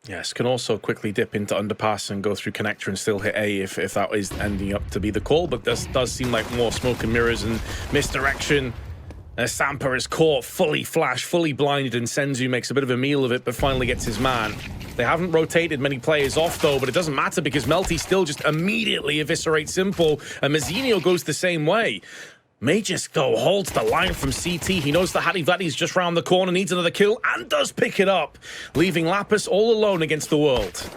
Yes, can also quickly dip into underpass and go through connector and still hit A if that is ending up to be the call. But this does seem like more smoke and mirrors and misdirection. As Sampa is caught, fully flashed, fully blinded, and Senzu makes a bit of a meal of it, but finally gets his man. They haven't rotated many players off, though, but it doesn't matter because Melty still just immediately eviscerates Simple, and Mazzinho goes the same way. Magus, though, holds the line from CT. He knows the Hadivadi's just round the corner, needs another kill, and does pick it up, leaving Lapis all alone against the world.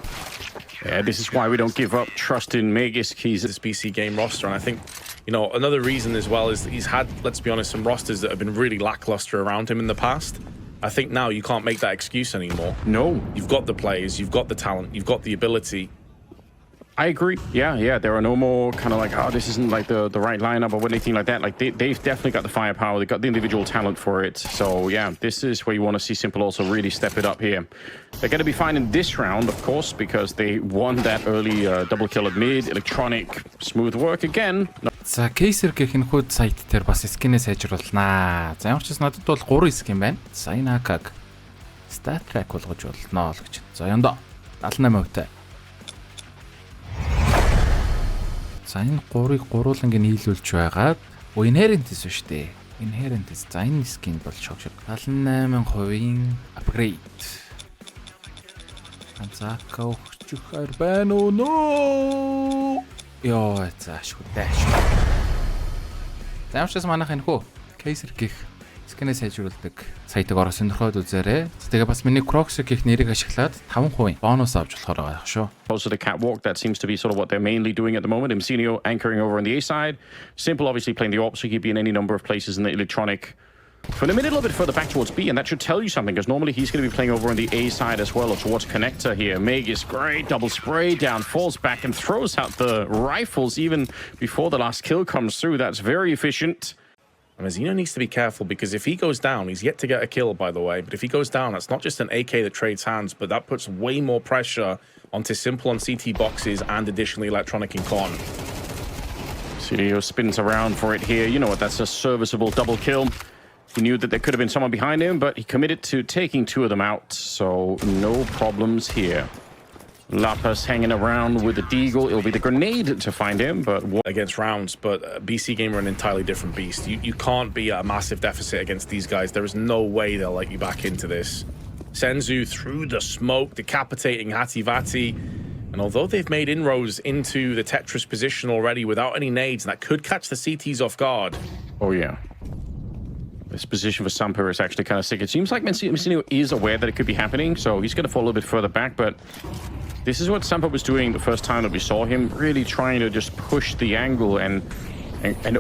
Yeah, this is why we don't give up trust in Magus. He's this BC game roster, and I think, you know, another reason as well is that he's had, let's be honest, some rosters that have been really lackluster around him in the past. I think now you can't make that excuse anymore. No. You've got the players, you've got the talent, you've got the ability. I agree. Yeah. There are no more kind of like, oh, this isn't like the right lineup or anything like that. Like they've definitely got the firepower. They've got the individual talent for it. So yeah, this is where you want to see Simple also really step it up here. They're going to be fine in this round, of course, because they won that early double kill at mid. Electronic, smooth work again. За кейсер гэх сайт дээр бас скинээ сайжруулнаа. За ямар ч надад бол 3 скин байна. За энэ акаг stat track болгож болно л гэж. За яндаа 78%. За энэ 3-ыг гурууланг нь нийлүүлж байгаад inheritance шүү дээ. Inheritance. За энэ скин бол шок. 78%-ийн upgrade. Анцака өгчөхөр байна уу нөө? Йоо, заашгүй. За ямар ч гэсэн манайх энэ хөө кейсер гэх скинээ сайжруулдаг сайтыг ороо сонирхоод үзээрэй. Тэгээ бас миний Crocs гэх нэрийг ашиглаад 5% бонус авч болохоор байгаа шүү. Also the catwalk, that seems to be sort of what they're mainly doing at the moment. Mcinio anchoring over on the A side. Simple obviously playing the ops, so he could be in any number of places in the Electronic. From the mid a little bit further back towards B, and that should tell you something, because normally he's going to be playing over on the A side as well, or towards connector here. Magus, great double spray down, falls back and throws out the rifles even before the last kill comes through. That's very efficient. Mazzinho needs to be careful, because if he goes down, he's yet to get a kill, by the way, but if he goes down, that's not just an AK that trades hands, but that puts way more pressure onto Simple on CT boxes and additionally Electronic in con. Studio spins around for it here. You know what, that's a serviceable double kill. He knew that there could have been someone behind him, but he committed to taking 2 of them out, so no problems here. Lapis hanging around with the deagle. It'll be the grenade to find him, but against rounds, but BC.GAME are an entirely different beast. You can't be at a massive deficit against these guys. There is no way they'll let you back into this. Senzu through the smoke, decapitating Hativati. And although they've made inroads into the Tetris position already without any nades, and that could catch the CTs off guard. Oh yeah. This position for Sampa is actually kind of sick. It seems like Mcinio is aware that it could be happening, so he's going to fall a little bit further back, but this is what Sampa was doing the first time that we saw him, really trying to just push the angle and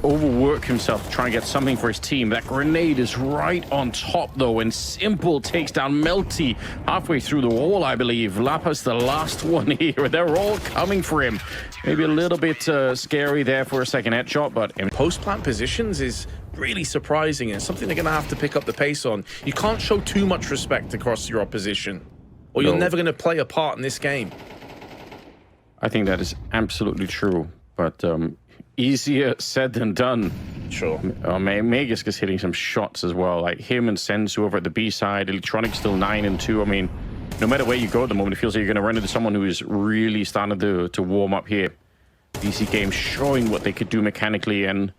overwork himself to try and get something for his team. That grenade is right on top, though, and Simple takes down Melty halfway through the wall, I believe. Lapis, the last one here. They're all coming for him. Maybe a little bit scary there for a second headshot, but in post-plant positions is really surprising, and something they're going to have to pick up the pace on. You can't show too much respect across your opposition, or you're never going to play a part in this game. I think that is absolutely true, but easier said than done. Sure. Magus is hitting some shots as well, like him and Senzu over at the B side. Electronic still 9-2. I mean, no matter where you go at the moment, it feels like you're going to run into someone who is really starting to warm up here. BC.GAME showing what they could do mechanically, and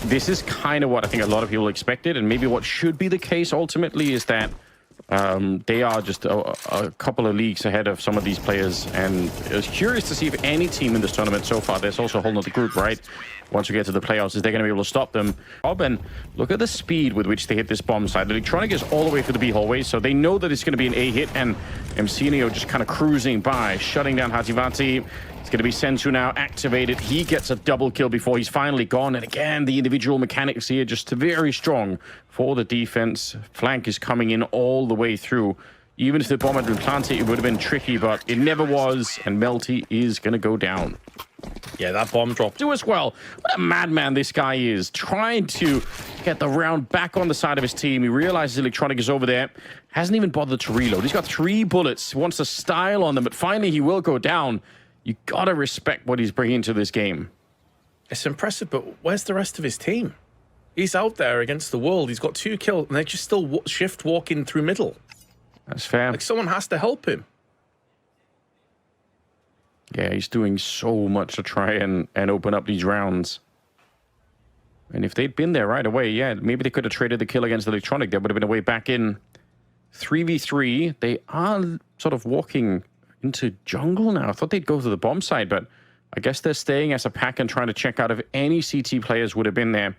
this is kind of what I think a lot of people expected, and maybe what should be the case ultimately is that they are just a couple of leagues ahead of some of these players, and I was curious to see if any team in this tournament so far, there's also a whole other group, right? Once we get to the playoffs, is they're going to be able to stop them. And look at the speed with which they hit this bomb side. Electronic is all the way through the B hallway, so they know that it's going to be an A hit, and Mcinio just kind of cruising by, shutting down Hativati. It's going to be Senzu now activated. He gets a double kill before he's finally gone. And again, the individual mechanics here just very strong for the defense. Flank is coming in all the way through. Even if the bomb had been planted, it would have been tricky, but it never was. And Melty is going to go down. Yeah, that bomb drop do as well. What a madman this guy is, trying to get the round back on the side of his team. He realizes Electronic is over there. Hasn't even bothered to reload. He's got 3 bullets. He wants to style on them, but finally he will go down. You gotta respect what he's bringing to this game. It's impressive, but where's the rest of his team? He's out there against the world. He's got 2 kills, and they're just still shift walking through middle. That's fair. Like, someone has to help him. Yeah, he's doing so much to try and open up these rounds. And if they'd been there right away, yeah, maybe they could have traded the kill against Electronic. There would have been a way back in. 3v3. They are sort of walking into jungle now. I thought they'd go to the bomb side, but I guess they're staying as a pack and trying to check out if any CT players would have been there.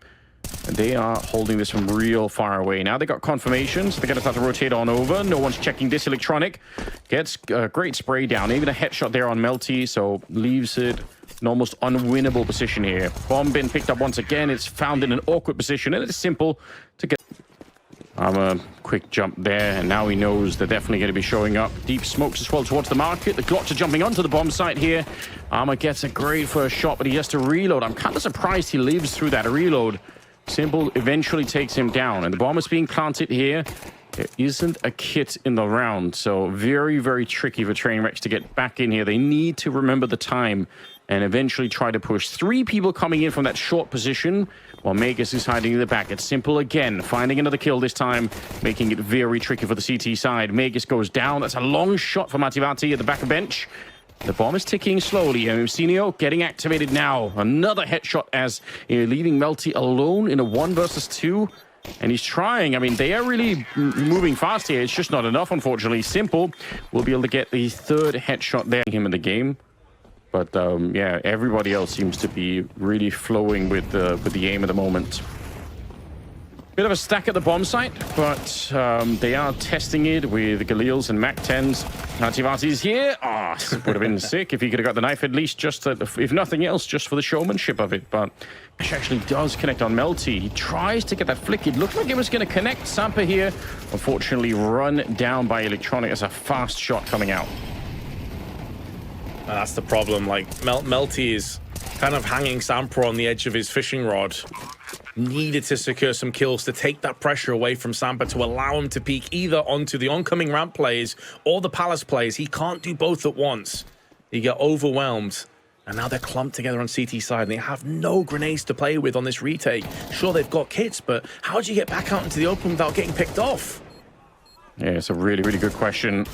And they are holding this from real far away. Now they got confirmations. They're going to start to rotate on over. No one's checking this. Electronic gets a great spray down. Even a headshot there on Melty, so leaves it an almost unwinnable position here. Bomb bin picked up once again. It's found in an awkward position, and it's simple to get. A quick jump there, and now he knows they're definitely going to be showing up. Deep smokes as well towards the market. The Glocks are jumping onto the bomb site here. Armor gets a great first shot, but he has to reload. I'm kind of surprised he lives through that reload. Simple eventually takes him down, and the bomb is being planted here. There isn't a kit in the round, so very, very tricky for Trainwrecks to get back in here. They need to remember the time and eventually try to push. 3 people coming in from that short position while Magus is hiding in the back. It's simple again, finding another kill this time, making it very tricky for the CT side. Magus goes down. That's a long shot for Mativati at the back of bench. The bomb is ticking slowly, and Usinio getting activated now. Another headshot as leaving Melty alone in a 1 versus 2. And he's trying. I mean, they are really moving fast here. It's just not enough, unfortunately. Simple will be able to get the 3rd headshot there him in the game. But yeah, everybody else seems to be really flowing with the aim at the moment. Bit of a stack at the bomb site, but they are testing it with Galils and Mac-10s. Nativati's here. Ah, oh, would have been sick if he could have got the knife, at least just, if nothing else, just for the showmanship of it. But Ash actually does connect on Melty. He tries to get that flick. It looked like it was going to connect. Sampa here, unfortunately, run down by Electronic as a fast shot coming out. And that's the problem. Like, Melty is kind of hanging Sampa on the edge of his fishing rod. Needed to secure some kills to take that pressure away from Sampa, to allow him to peek either onto the oncoming ramp players or the Palace players. He can't do both at once. You get overwhelmed. And now they're clumped together on CT side, and they have no grenades to play with on this retake. Sure, they've got kits, but how do you get back out into the open without getting picked off? Yeah, it's a really, really good question.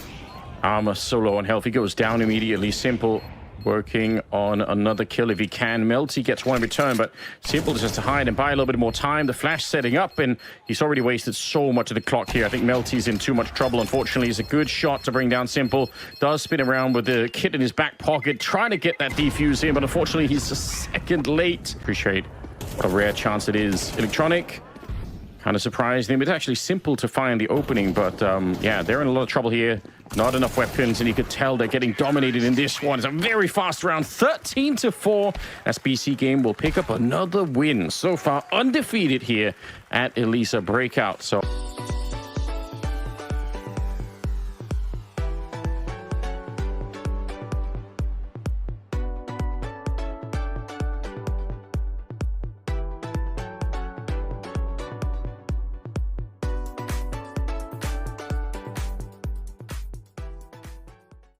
Armor solo on health. He goes down immediately. Simple working on another kill if he can. Melty gets one in return, but Simple just has to hide and buy a little bit more time. The flash setting up, and he's already wasted so much of the clock here. I think Melty's in too much trouble, unfortunately. It's a good shot to bring down Simple. Does spin around with the kit in his back pocket, trying to get that defuse in, but unfortunately he's a second late. Appreciate what a rare chance it is. Electronic, kind of surprised him. It's actually Simple to find the opening, but yeah, they're in a lot of trouble here. Not enough weapons, and you could tell they're getting dominated in this one. It's a very fast round, 13-4. As BC.GAME will pick up another win. So far, undefeated here at Elisa Breakout. So